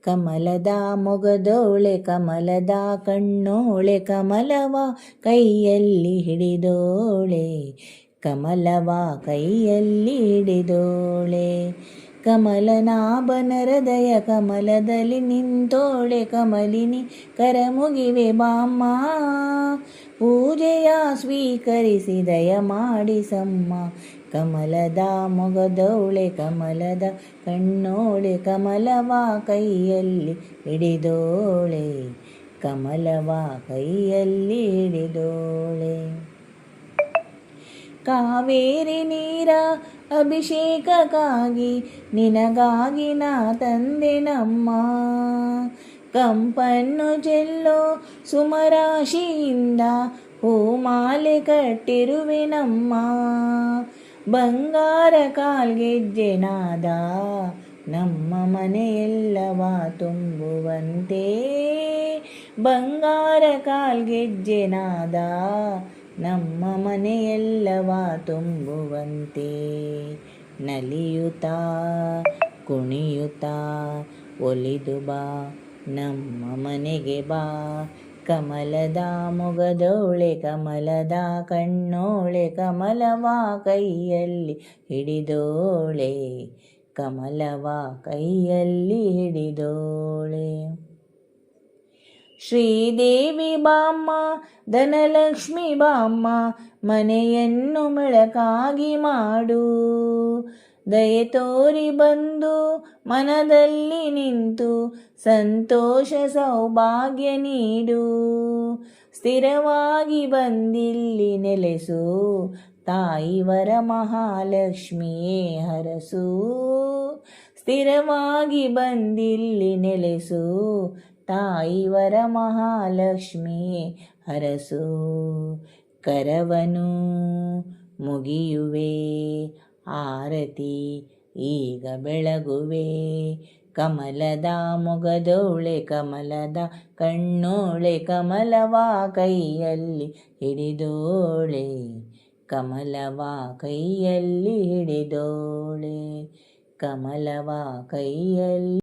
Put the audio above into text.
ಕಮಲದ ಮೊಗದೋಳೆ ಕಮಲದ ಕಣ್ಣೋಳೆ ಕಮಲವ ಕೈಯಲ್ಲಿ ಹಿಡಿದೋಳೆ ಕಮಲವ ಕೈಯಲ್ಲಿ ಹಿಡಿದೋಳೆ ಕಮಲನಾಭನ ಹೃದಯ ಕಮಲದಲ್ಲಿ ನಿಂತೋಳೆ ಕಮಲಿನಿ ಕರಮುಗಿವೆ ಬಾಮ್ಮ ಪೂಜೆಯ ಸ್ವೀಕರಿಸಿ ದಯ ಮಾಡಿಸಮ್ಮ ಕಮಲದ ಮೊಗದೋಳೆ ಕಮಲದ ಕಣ್ಣೋಳೆ ಕಮಲವ ಕೈಯಲ್ಲಿ ಹಿಡಿದೋಳೆ ಕಮಲವ ಕೈಯಲ್ಲಿ ಹಿಡಿದೋಳೆ ಕಾವೇರಿ ನೀರ ಅಭಿಷೇಕಕ್ಕಾಗಿ ನಿನಗಾಗಿ ನಾ ತಂದೆನಮ್ಮ ಕಂಪನ್ನು ಚೆಲ್ಲೋ ಸುಮರಾಶಿಯಿಂದ ಹೂಮಾಲೆ ಕಟ್ಟಿರುವೆನಮ್ಮ ಬಂಗಾರ ಕಾಲ್ಗೆಜ್ಜೆನಾದ ನಮ್ಮ ಮನೆಯೆಲ್ಲವ ತುಂಬುವಂತೆ ಬಂಗಾರ ಕಾಲ್ಗೆಜ್ಜೆನಾದ ನಮ್ಮ ಮನೆಯೆಲ್ಲವ ತುಂಬುವಂತೆ ನಲಿಯುತ್ತಾ ಕುಣಿಯುತ್ತಾ ಒಲಿದು ಬಾ ನಮ್ಮ ಮನೆಗೆ ಬಾ ಕಮಲದ ಮೊಗದೋಳೆ ಕಮಲದ ಕಣ್ಣೋಳೆ ಕಮಲವ ಕೈಯಲ್ಲಿ ಹಿಡಿದೋಳೆ ಕಮಲವ ಕೈಯಲ್ಲಿ ಹಿಡಿದೋಳೆ ಶ್ರೀದೇವಿ ಬಾಮ್ಮ ಧನಲಕ್ಷ್ಮಿ ಬಾಮ್ಮ ಮನೆಯನ್ನು ಬೆಳಕಾಗಿ ಮಾಡು ದಯೆ ತೋರಿ ಬಂದು ಮನದಲ್ಲಿ ನಿಂತು ಸಂತೋಷ ಸೌಭಾಗ್ಯ ನೀಡು ಸ್ಥಿರವಾಗಿ ಬಂದಿಲ್ಲಿ ನೆಲೆಸು ತಾಯಿವರ ಮಹಾಲಕ್ಷ್ಮಿಯೇ ಹರಸು ಸ್ಥಿರವಾಗಿ ಬಂದಿಲ್ಲಿ ನೆಲೆಸು ತಾಯಿವರ ಮಹಾಲಕ್ಷ್ಮಿಯೇ ಹರಸು ಕರವನು ಮುಗಿಯುವೆ ಆರತಿ ಈಗ ಬೆಳಗುವೆ ಕಮಲದ ಮೊಗದೋಳೆ ಕಮಲದ ಕಣ್ಣೋಳೆ ಕಮಲವ ಕೈಯಲ್ಲಿ ಹಿಡಿದೋಳೆ ಕಮಲವ ಕೈಯಲ್ಲಿ ಹಿಡಿದೋಳೆ ಕಮಲವ ಕೈಯಲ್ಲಿ